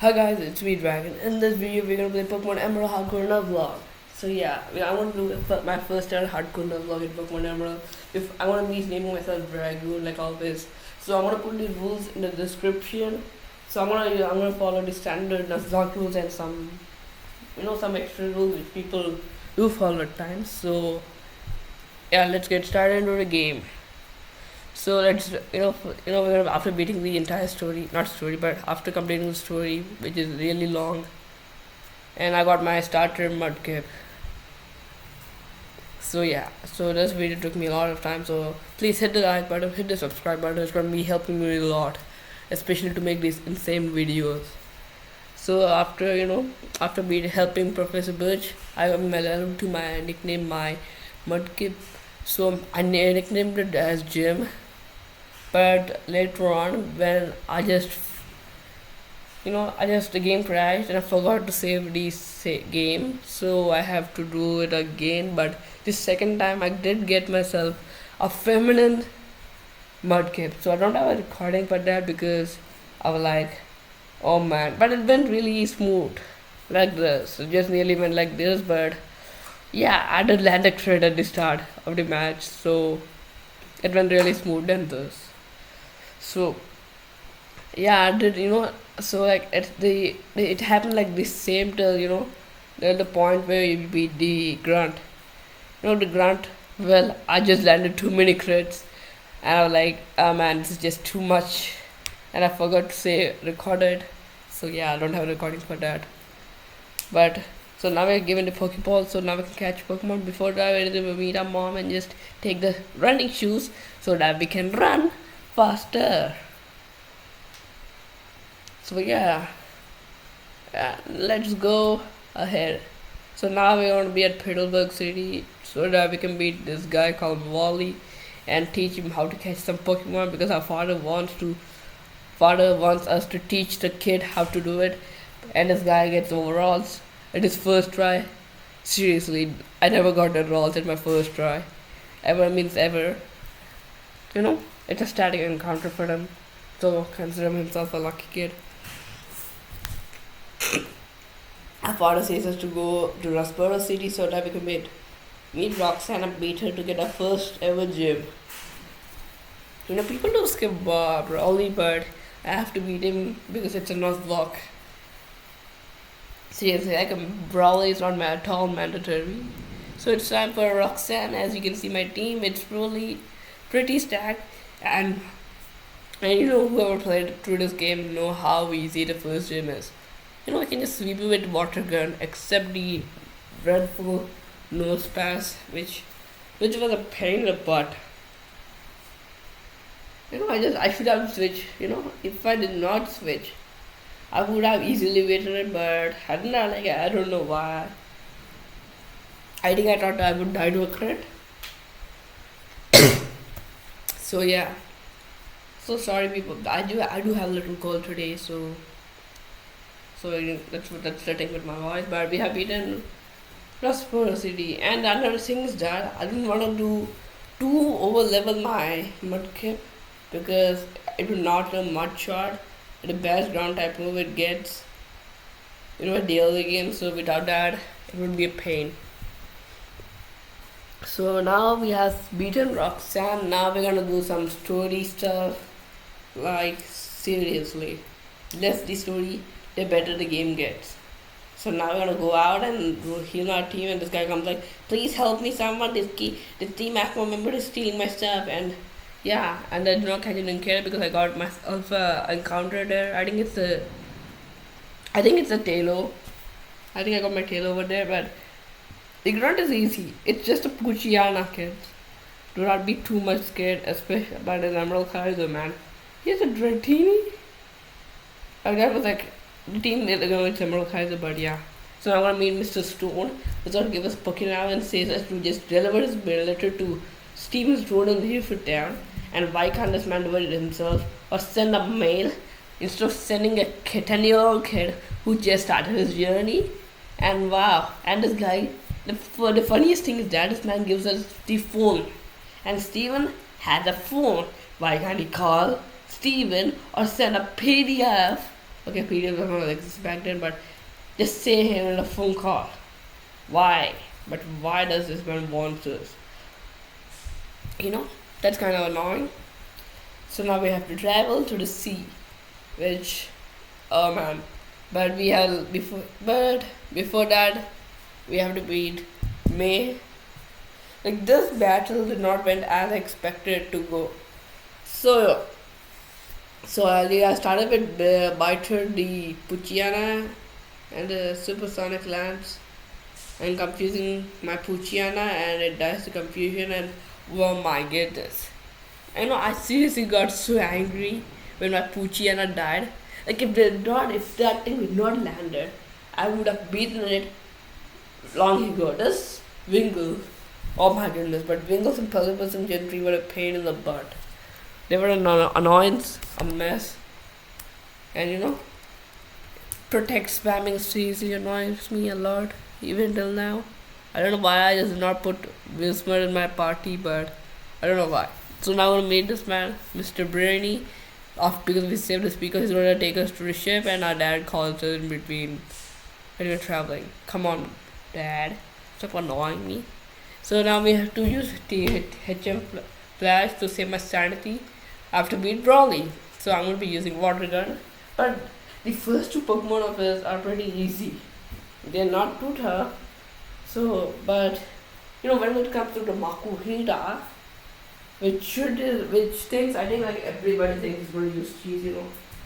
Hi guys, it's me Dragon. In this video, we're gonna play Pokemon Emerald Hardcore Nuzlocke. So yeah, I want to do my first ever hardcore Nuzlocke in Pokemon Emerald. If I want to be naming myself Dragoon like always, so I'm gonna put the rules in the description. So I'm gonna follow the standard Nuzlocke rules and some extra rules which people do follow at times. So yeah, let's get started into the game. So let's after beating the entire story, not story, but after completing the story, which is really long, and I got my starter Mudkip. So yeah, so this video took me a lot of time. So please hit the like button, hit the subscribe button. It's gonna be helping me a lot, especially to make these insane videos. So after helping Professor Birch, I allowed to my nickname my Mudkip. So I nicknamed it as Jim, but later on when the game crashed and I forgot to save the game, so I have to do it again. But this second time I did get myself a feminine Mudkip, so I don't have a recording for that because I was like, oh man, but it went really smooth like this. It just nearly went like this, but yeah, I did land a crit at the start of the match, so it went really smooth than this. So yeah, I did so like it happened like the same till the point where you beat the grunt. The grunt. Well, I just landed too many crits, and I was like, oh man, this is just too much, and I forgot to say record it. So yeah, I don't have a recording for that. But so now we're given the Pokeball, so now we can catch Pokemon. Before that, we meet our mom and just take the running shoes so that we can run faster. So yeah, let's go ahead. So now we want to be at Petalburg City so that we can meet this guy called Wally and teach him how to catch some Pokemon, because our father wants us to teach the kid how to do it, and this guy gets overalls at his first try. Seriously, I never got the overalls at my first try. Ever means ever. It's a static encounter for him, so consider himself a lucky kid. Our father says us to go to Rustboro City so that we can meet Roxanne and beat her to get our first ever gym. People do skip Brawly, but I have to beat him because it's a Nuzlocke. Seriously, like a Brawly is not at all mandatory. So it's time for Roxanne. As you can see, my team, it's really pretty stacked, and whoever played through this game know how easy the first gym is. I can just sweep you with water gun, except the dreadful nose pass, which was a pain in the butt. I should have switched. If I did not switch, I would have easily waited it, but I don't know why. I think I thought I would die to a crit. So yeah. So sorry people. I do have a little cold today, so that's the thing with my voice. But we have beaten Rustboro City, and another thing is that I didn't want to do too over level my Mudkip because it will not a mud shot. The best ground type move it gets, at the early game. So without that, it would be a pain. So now we have beaten Roxanne. Now we're gonna do some story stuff. Like seriously, less the story, the better the game gets. So now we're gonna go out and heal our team, and this guy comes like, please help me, someone, this team AFMO member is stealing my stuff. And yeah, and I did not catch it in care because I got myself encounter there. I think it's a Tailo. I think I got my tail over there, but the grunt is easy. It's just a Puchiana, kids. Do not be too much scared, especially by the Emerald Kaiser, man. He has a Dratini? That was like the team they're going with Emerald Kaiser, but yeah. So I'm gonna meet Mr. Stone, who's gonna give us Pokemon and says us to just deliver his mail letter to Steven's Road in Hereford Town. And why can't this man do it himself or send a mail instead of sending a 10-year-old kid who just started his journey? And wow, and this guy, the funniest thing is that this man gives us the phone, and Steven has a phone. Why can't he call Steven or send a PDF Okay, PDF was not exist back then, but just say him in a phone call. Why? But why does this man want us? You know, that's kind of annoying. So now we have to travel to the sea, which, oh man. But we have before that, we have to beat May. Like this battle did not went as expected to go. So I started with Biter the Puchiana and the supersonic lance and confusing my Puchiana and it dies to confusion and oh my goodness. I know I seriously got so angry when my Puchiana died. Like if that thing did not landed, I would have beaten it long ago. This Wingle, oh my goodness, but Wingles and Pelipus and Gentry were a pain in the butt. They were an annoyance, a mess. And protect spamming seriously annoys me a lot, even till now. I don't know why I just did not put Wismer in my party, but I don't know why. So now I'm gonna meet this man, Mr. Brainy, off because we saved his speaker. He's gonna take us to the ship, and our dad calls us in between when we're traveling. Come on, Dad, stop annoying me. So now we have to use the HM flash to save my sanity after beat Brawly. So I'm gonna be using water gun, but the first two Pokemon of his are pretty easy. They're not too tough. So, but when it comes to the Makuhita, which things I think like everybody thinks is going to use cheese.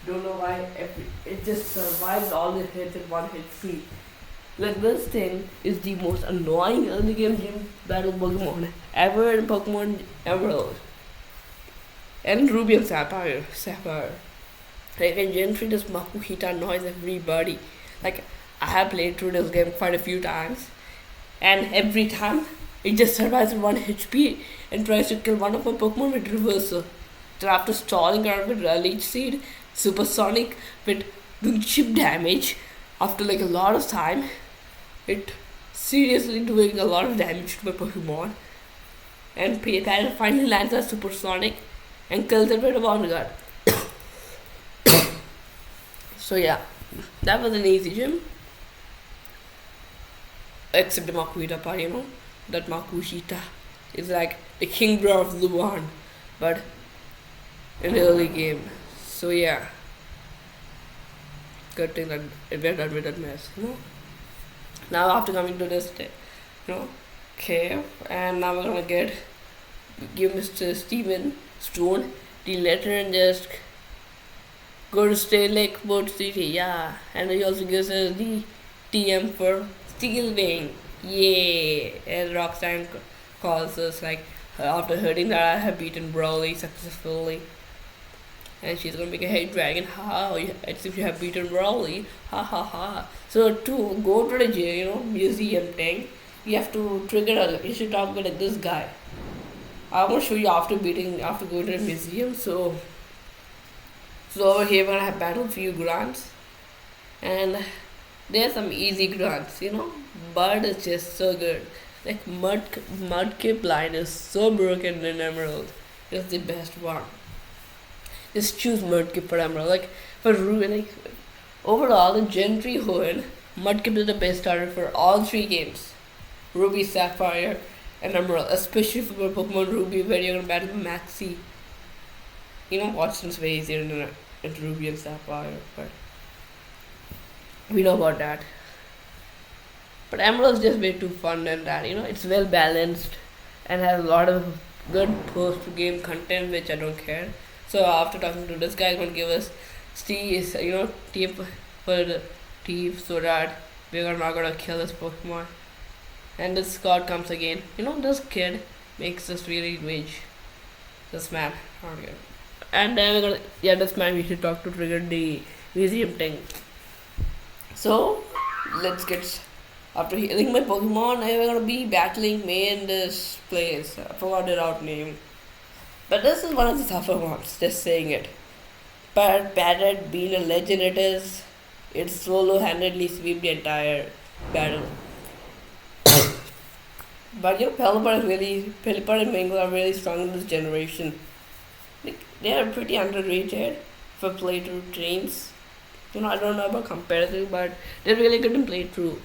Don't know why. It just survives all the hits in one hit speed. Like this thing is the most annoying early game gym battle Pokemon ever in Pokemon Emerald and Ruby and Sapphire. Like in Gen 3, this Makuhita annoys everybody. Like I have played through this game quite a few times, and every time it just survives in 1 HP and tries to kill one of my Pokemon with Reversal. Then after stalling around with Leech Seed, Supersonic with doing chip damage, after like a lot of time, it seriously doing a lot of damage to my Pokemon. And finally lands a Supersonic and kills it with a Water Gun. So yeah, that was an easy gym. Except the Makuhita part, that Makuhita is like the king bro of Luan, but in the early game. So yeah, good thing that we're done with that mess. Now after coming to this, cave, and now we're gonna give Mr. Steven Stone the letter and just go to Stay Lake Boat City. Yeah, and he also gives us the TM for Steel Wing. Yeah, and Roxanne calls us like after hearing that I have beaten Brawly successfully, and she's gonna make a hey dragon, ha! It's if you have beaten Brawly, ha ha ha. So to go to the museum thing, you have to trigger you should talk with like this guy. I want to show you after going to the museum. So over here we're gonna have Battlefield grants, and there's some easy grants, Bird is just so good. Like Mudkip line is so broken in Emerald. It's the best one. Just choose Mudkip for Emerald. Like for Ruby, overall in Gen 3 Hoenn, Mudkip is the best starter for all 3 games. Ruby, Sapphire, and Emerald. Especially for Pokemon Ruby where you're gonna battle Maxi. Watson's way easier in Ruby and Sapphire, but we know about that. But Emerald is just way too fun than that. It's well balanced and has a lot of good post-game content, which I don't care. So after talking to this guy, he's gonna give us tip for the thief so that we're not gonna kill this Pokemon. And this Scott comes again. This kid makes us really rage. This man. Okay. And then we're gonna this man we should talk to trigger the museum thing. So let's get after healing my Pokemon, I'm gonna be battling May in this place. I forgot the route name. But this is one of the tougher ones, just saying it. But Parrot being a legend it solo handedly sweep the entire battle. But Pelipper and Mango are really strong in this generation. They are pretty underrated for playthrough trains. I don't know about competitive, but they're really good in playthrough.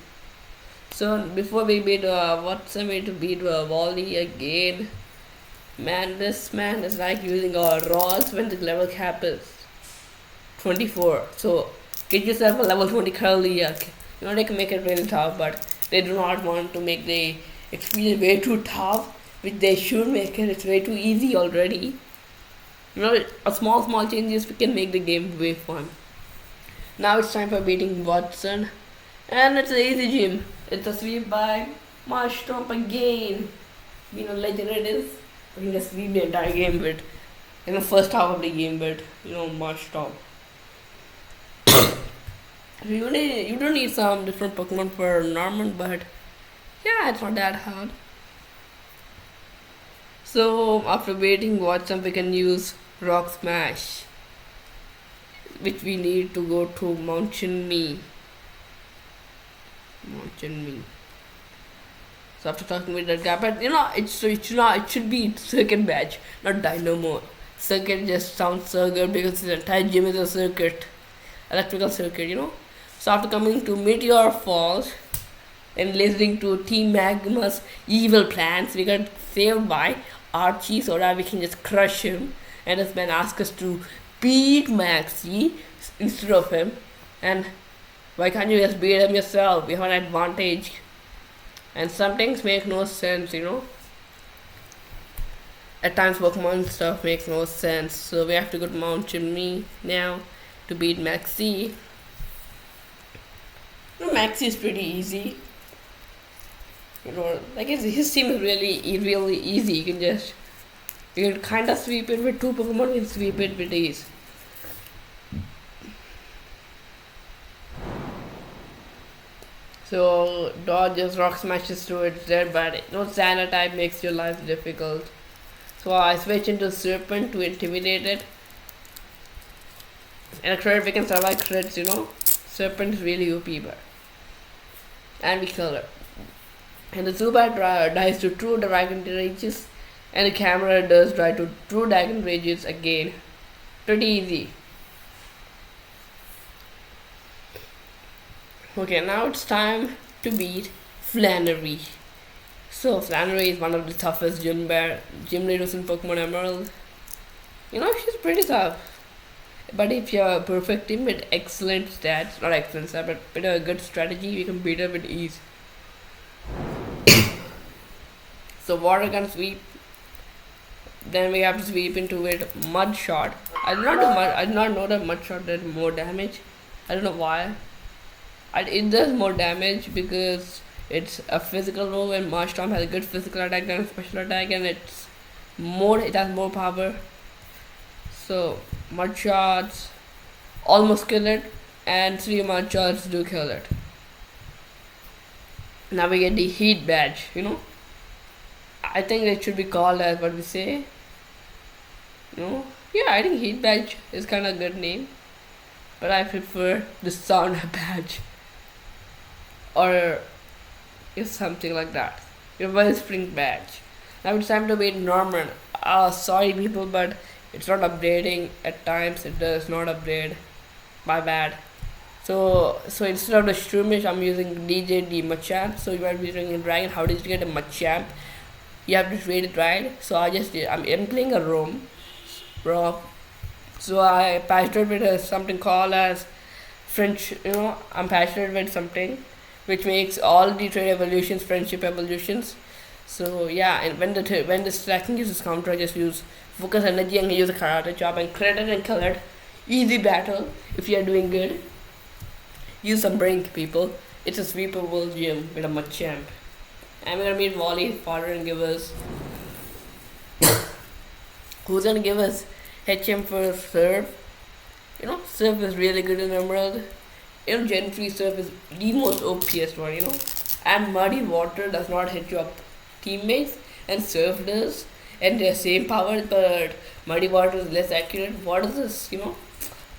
So before we beat what's the way to beat Wally again? Man, this man is like using rods when the level cap is 24. So get yourself a level 20 curly. They can make it really tough, but they do not want to make the experience way too tough, which they should make it. It's way too easy already. A small changes we can make the game way fun. Now it's time for beating Watson, and it's an easy gym. It's a sweep by Marshtomp again. Legend it is. We can just sweep the entire game with, first half of the game with, Marshtomp. You don't need some different Pokemon for Norman, but yeah, it's not that hard. So after beating Watson, we can use Rock Smash, which we need to go to Mountain Me. So after talking with that guy, but it should be circuit badge, not dynamo. Circuit just sounds so good because the entire gym is a circuit, electrical circuit. So after coming to Meteor Falls and listening to Team Magma's evil plans, we got saved by Archie so that we can just crush him. And this man asked us to beat Maxie instead of him. And why can't you just beat him yourself? We have an advantage. And some things make no sense, At times Pokemon stuff makes no sense. So we have to go to Mount Chimney now to beat Maxie. Maxie is pretty easy. His team is really easy. You can kind of sweep it with two Pokemon, you can sweep it with ease. So dodges, rock smashes to it there, but Xana type makes your life difficult. So I switch into Serpent to intimidate it. And a crit, we can survive crits, Serpent is really OP, but and we kill her. And the Zubat dies to True Dragon Rages, and the camera does die to True Dragon Rages again. Pretty easy. Okay, now it's time to beat Flannery. So Flannery is one of the toughest gym leaders in Pokémon Emerald. She's pretty tough. But if you have a perfect team with excellent stats, not excellent stats, but with a good strategy, you can beat her with ease. So water gun sweep. Then we have to sweep into it Mud Shot. I did not know that Mud Shot did more damage. I don't know why. It does more damage because it's a physical move, and Marshtomp has a good physical attack than a special attack, and it has more power. So Mud Shots almost kill it, and 3 Mud Shots do kill it. Now we get the Heat Badge, I think it should be called as what we say. Yeah, I think Heat Badge is kind of a good name, but I prefer the Sauna Badge, or something like that. Wellspring Badge. Now it's time to beat Norman. Sorry people, but it's not updating. At times it does not update. My bad. So instead of the Shroomish, I'm using DJD Machamp. So you are using a dragon. How did you get a Machamp? You have to trade it, right? So I'm playing a roam, bro. So I patched with something called as French. I'm passionate with something which makes all the trade evolutions friendship evolutions. So yeah, and when the stacking uses counter, I just use focus energy and use a karate chop and crit it and kill it. Easy battle if you are doing good. Use some brink, people. It's a sweepable gym with a Machamp. And we're gonna meet Wally's father and give us who's gonna give us HM for Surf. Surf is really good in Emerald. Gen 3 Surf is the most OPS one, And Muddy Water does not hit your teammates, and Surf does, and they're same power, but Muddy Water is less accurate. What is this,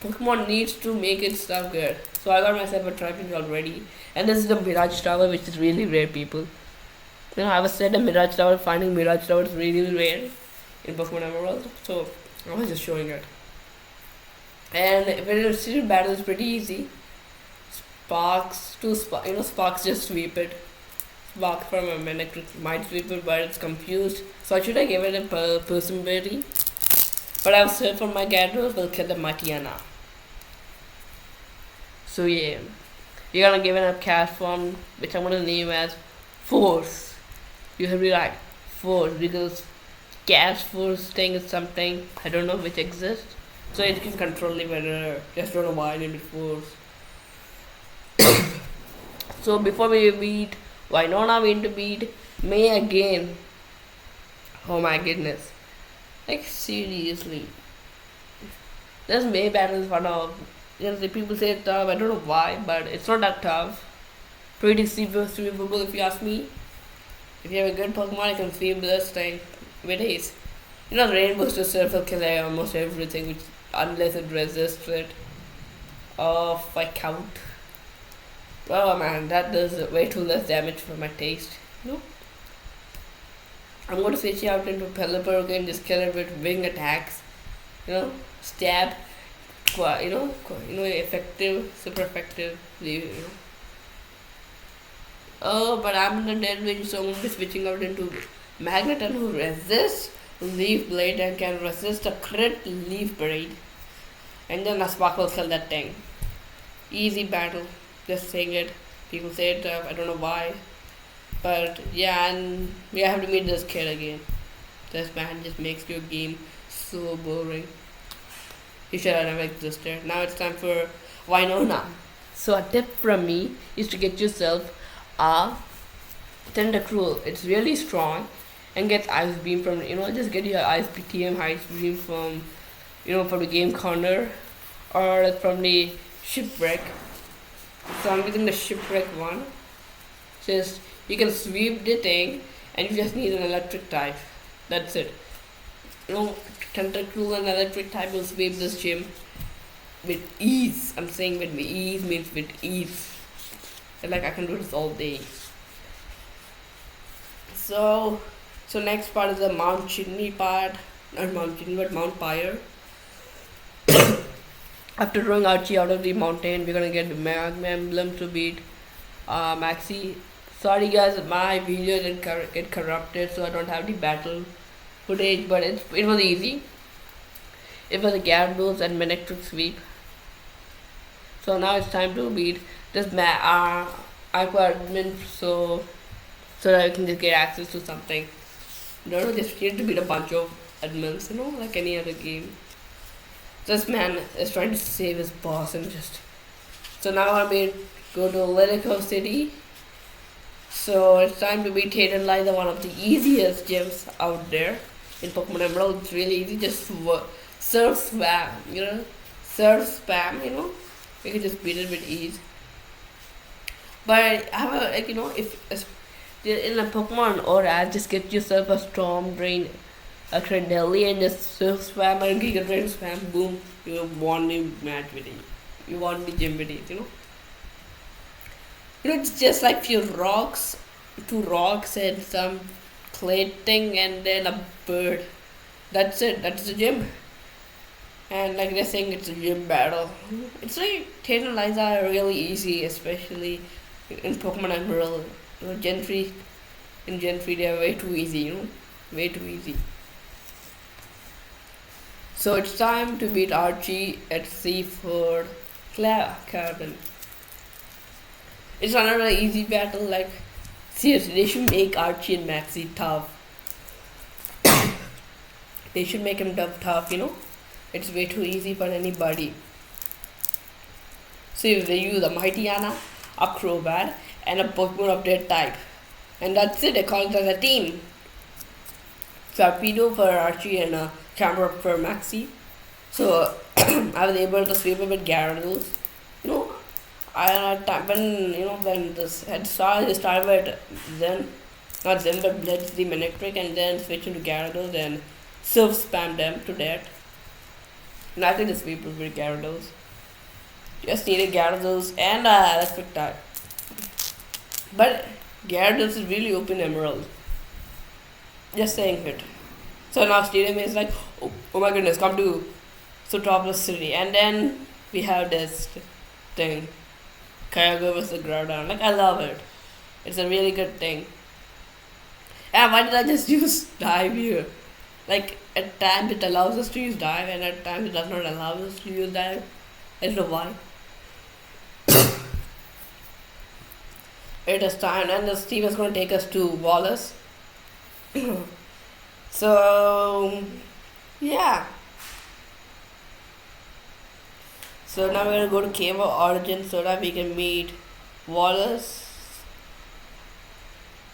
Pokemon needs to make its stuff good. So I got myself a Trapinch already, and this is the Mirage Tower, which is really rare, people. I was said a Mirage Tower, finding Mirage Tower is really rare in Pokemon Emerald, so I was just showing it. And when it's still battle, it's pretty easy. Sparks just sweep it. Spark from a minute might sweep it, but it's confused. So I should have given it a personality. But I'll search for my Gyarados, will kill the Matiana. So yeah, you're gonna give it a cat form, which I'm gonna name as Force. You have to be right, Force, because cat force thing is something I don't know which exists. So it can control the weather. Just don't know why I named it Force. So before we beat why not I'm going to beat May again. Oh my goodness. Like seriously. This May battle is one of, the people say it's tough, I don't know why, but it's not that tough. Pretty sweepable if you ask me. If you have a good Pokemon, you can sweep this thing with haste. Rainbow Surf will kill almost everything, which unless it resists it. If I count. Oh man, that does way too less damage for my taste. I'm going to switch it out into Pelipper again, just kill it with wing attacks. Stab. Effective, super effective. Oh, but I'm in the dead range, so I'm going to be switching out into Magneton, who resists Leaf Blade and can resist a crit Leaf Blade. And then a Spark will kill that thing. Easy battle. Just saying it. People say it, I don't know why. But yeah, and we have to meet this kid again. This man just makes your game so boring. He should have never existed. Now it's time for Winona. So a tip from me is to get yourself a Tentacruel. It's really strong and gets Ice Beam from, just get your Ice Beam from, from the game corner or from the Shipwreck. So I'm using the Shipwreck one. Just, you can sweep the thing and you just need an electric type. That's it. Tentacruel and electric type will sweep this gym with ease. I'm saying with ease means with ease. And I can do this all day. So next part is the Mount Chimney part. Not Mount Chimney, but Mount Pyre. After throwing Archie out of the mountain, we're gonna get the Magma Emblem to beat Maxi. Sorry guys, my video didn't get corrupted, so I don't have the battle footage, but it was easy. It was a Gyarados and Manectric sweep. So now it's time to beat this Aqua admin, so that I can just get access to something. Just need to beat a bunch of admins, like any other game. This man is trying to save his boss and just. So now I'm go to Lyrico City. So it's time to beat Liza, one of the easiest gyms out there in Pokemon Emerald. It's really easy, just surf spam, surf spam, you can just beat it with ease. But I have if in a Pokemon Aura, just get yourself a Storm Drain, a Credeli, and just surf spam and Giga Drain spam, boom, you won the match with it. You won the gym with it, it's just like few rocks, 2 rocks and some clay thing and then a bird. That's it, that's the gym. And like they're saying, it's a gym battle. It's like Tate and Liza are really easy, especially in Pokemon Emerald. Gen 3, in Gen 3 they are way too easy, way too easy. So it's time to beat Archie at Seaford Carbon. It's another easy battle, like seriously, they should make Archie and Maxi tough. They should make him tough, It's way too easy for anybody. So if they use a Mightyena, a Crobat, and a Pokemon of their type. And that's it, they call it as a team. Torpedo for Archie and a Camera for Maxi. So I was able to sweep it with Gyarados. When this had started with Zen, not Zen, but Blitz the Manectric, and then switch into Gyarados and surf spam them to death. And I think the sweep was with Gyarados. Just needed Gyarados and Electric type. But Gyarados is really open Emerald. Just saying it. So now Stadium is like, oh my goodness, come to. So So topless city, and then we have this thing, Kyogre versus Groudon. Like I love it. It's a really good thing. And why did I just use dive here? Like at times it allows us to use dive, and at times it does not allow us to use dive. I don't know why. It is time, and this team is going to take us to Wallace. So yeah. So now we're gonna go to Cave of Origin so that we can meet Wallace.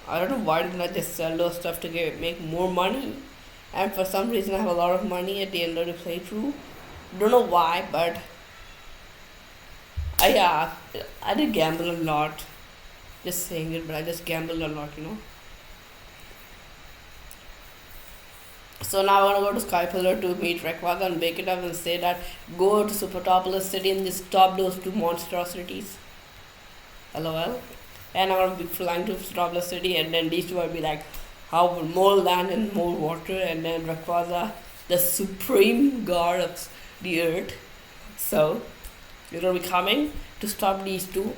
I don't know why didn't I just sell those stuff to make more money. And for some reason I have a lot of money at the end of the playthrough. Don't know why, but I did gamble a lot. Just saying it, but I just gambled a lot. So now I'm gonna go to Sky Pillar to meet Rayquaza and break it up and say that go to Supertopolis City and just stop those two monstrosities. LOL. And I'm gonna be flying to Supertopolis City, and then these two will be like how more land and more water, and then Rayquaza, the supreme god of the earth. So you're gonna be coming to stop these two.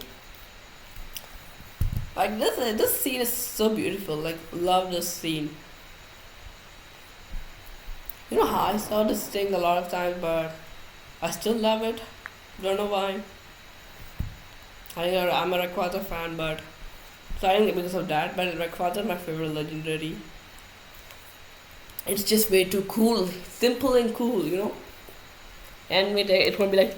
Like this scene is so beautiful. Like love this scene. You know how I saw this thing a lot of times, but I still love it. Don't know why. I'm a Rayquaza fan, but so I think because of that. But Rayquaza is my favorite legendary. It's just way too cool, simple and cool. And it's gonna be like,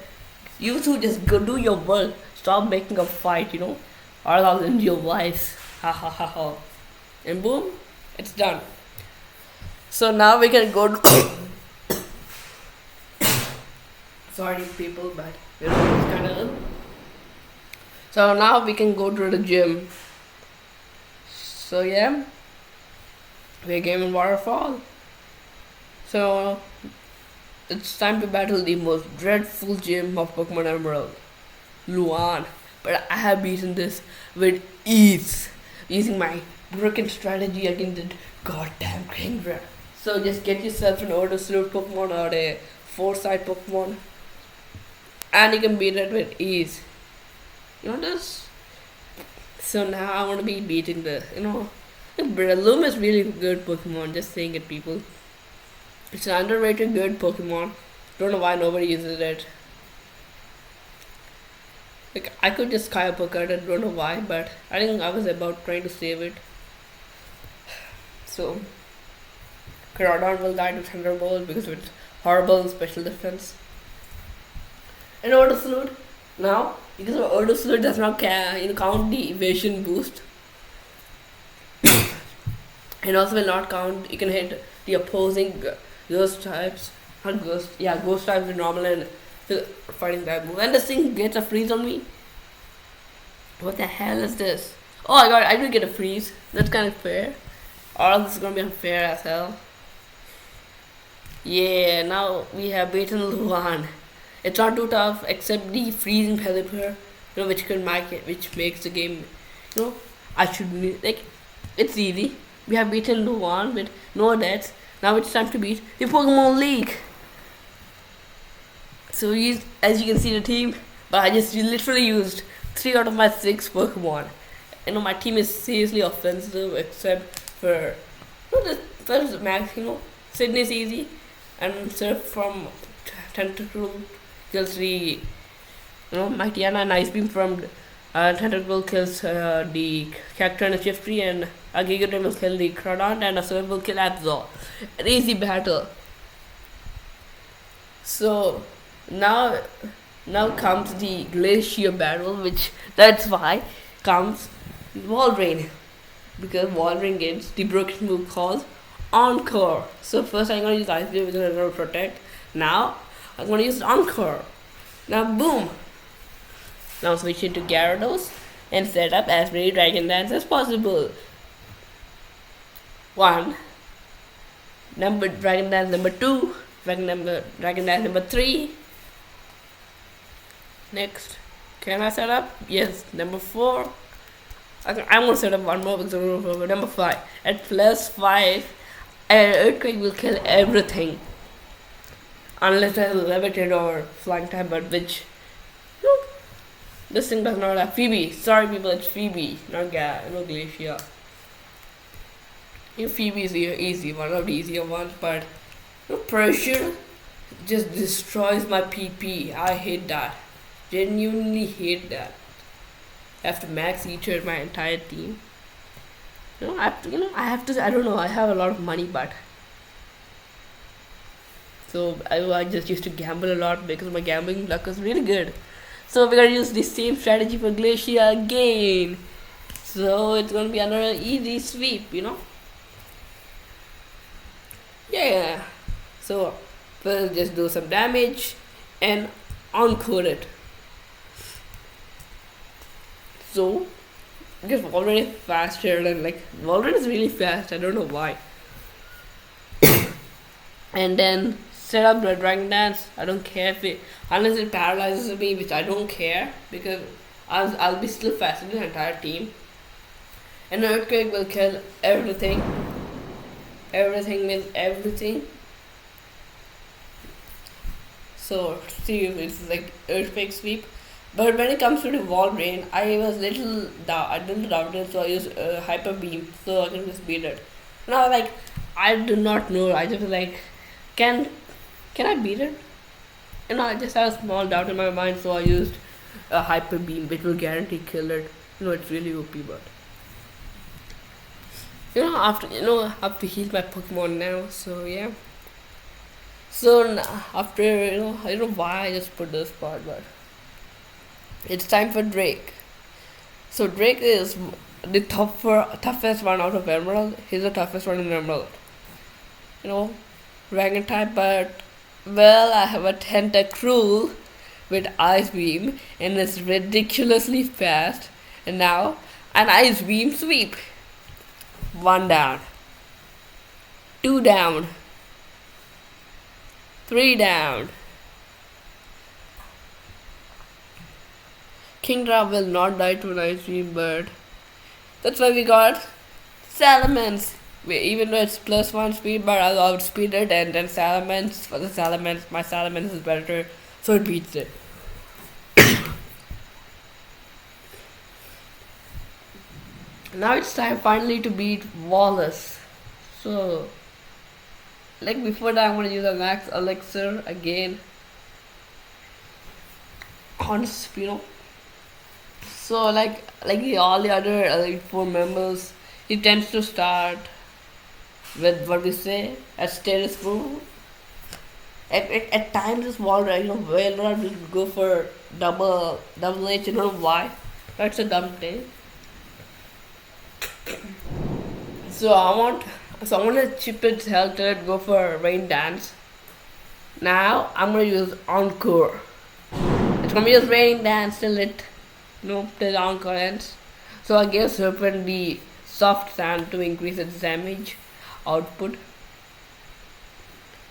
you two just go do your work. Stop making a fight, or I'll end your lives. Ha ha ha ha. And boom, it's done. So now we can go to sorry people, but it's kind of ill. So now we can go to the gym. So yeah, we're gaming Waterfall. So it's time to battle the most dreadful gym of Pokemon Emerald, Luan. But I have beaten this with ease using my broken strategy against the goddamn Kingdra. So just get yourself an Order-Sleuth Pokemon or a Foresight Pokemon, and you can beat it with ease. This? So now I want to be beating Breloom is really good Pokemon, just saying it people. It's an underrated good Pokemon. Don't know why nobody uses it. Like I could just Skype it, don't know why, but I think I was about trying to save it. So Groudon will die to Thunderbolt because of its horrible special defense. And Order-Sleuth now, because Order-Sleuth does not count the evasion boost. And also will not count, you can hit the opposing ghost types. Not ghost, yeah, ghost types with normal and fighting that move. And this thing gets a freeze on me. What the hell is this? Oh my god, I did get a freeze. That's kind of fair. Or this is gonna be unfair as hell. Yeah, now we have beaten Luan. It's not too tough except the freezing Pelipper, which makes the game, it's easy. We have beaten Luan with no deaths. Now it's time to beat the Pokemon League. So as you can see the team, but I just literally used 3 out of my 6 Pokemon. My team is seriously offensive except for first Max. Sydney's easy, and Surf from Tentacle kills the Mightyena, and Ice Beam from Tentacle kills the Cacturne and Shiftry, and a Giga Drain will kill the Crawdon, and a Surf will kill Absol. An easy battle. So now comes the Glacier battle, that's why comes Walrein, because Walrein gets the broken move called Encore. So first I'm going to use Ice Beam because I'm going to protect. Now I'm going to use Encore. Now boom. Now switch it to Gyarados and set up as many Dragon Dance as possible. 1. Dragon Dance number 2. Dragon Dance number 3. Next. Can I set up? Yes. Number 4. I'm going to set up one more because I'm going to go number 5. At +5, an Earthquake will kill everything. unless I have limited or flying type, but which no, this thing does not have. Phoebe. Sorry people, it's Phoebe, not no Glacier. Phoebe is easy, one of the easier ones, but pressure just destroys my PP. I hate that. Genuinely hate that. I have to max each of my entire team. I have to. I don't know. I have a lot of money, but so I just used to gamble a lot because my gambling luck was really good. So we're gonna use the same strategy for Glacier again. So it's gonna be another easy sweep, Yeah. So we'll just do some damage and encore it. So because Wolverine is faster than Wolverine is really fast. I don't know why. And then set up the Dragon Dance. I don't care if unless it paralyzes me, which I don't care because I'll be still faster than the entire team. And Earthquake will kill everything. Everything means everything. So see if it's like Earthquake sweep. But when it comes to the Wolverine, I was little doubted, so I used Hyper Beam, so I can just beat it. Now, I do not know. I just can I beat it? I just had a small doubt in my mind, so I used a Hyper Beam, which will guarantee kill it. It's really OP, but after I have to heal my Pokemon now. So yeah. So after I don't know why I just put this part, but it's time for Drake. So Drake is the toughest one out of Emerald. He's the toughest one in Emerald. Dragon type, but I have a Tentacruel with Ice Beam and it's ridiculously fast. And now an Ice Beam sweep. 1 down. 2 down. 3 down. Kingdra will not die to an Ice Beam, but that's why we got Salamence. Even though it's +1 speed, but I'll outspeed it, and then Salamence, for the Salamence, my Salamence is better, so it beats it. Now it's time finally to beat Wallace. So, before that, I'm gonna use a max elixir again on Spino. So, all the other Elite 4 members, he tends to start with what we say as status quo. At times this Walrus, Wailord will go for double H. I don't know why. That's a dumb thing. So I want to chip its health to it, go for Rain Dance. Now I'm gonna use Encore. It's gonna use Rain Dance till till Encore ends. So I gave Serpent the soft sand to increase its damage output.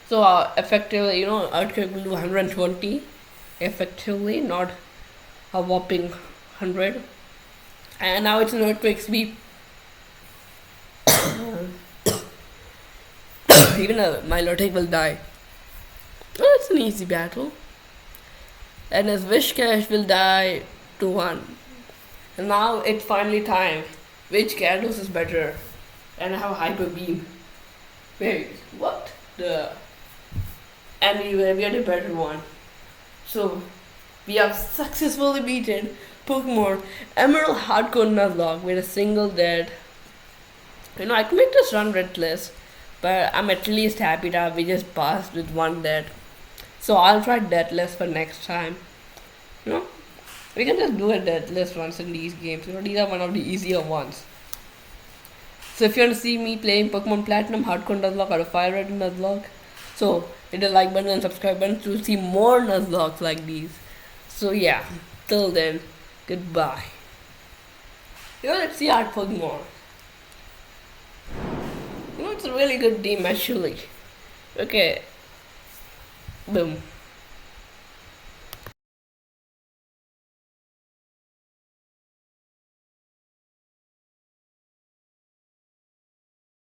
So effectively, Earthquake will do 120 effectively, not a whopping 100. And now it's an Earthquake sweep. Even my Milotic will die. It's an easy battle. And his Wishcash will die to 1. And now it's finally time. Which Gyarados is better? And I have a Hyper Beam. Wait, what? And we are the better one. So we have successfully beaten Pokemon Emerald Hardcore Nuzlocke with a single dead. I could make this run redless, but I'm at least happy that we just passed with 1 dead. So I'll try deathless for next time. We can just do a deathless once in these games. These are one of the easier ones. So if you want to see me playing Pokemon Platinum, Hardcore Nuzlocke, or a Fire Red Nuzlocke, so hit the like button and subscribe button to see more Nuzlocks like these. So yeah, till then, goodbye. Let's see our Pokemon. It's a really good team actually. Okay. Boom.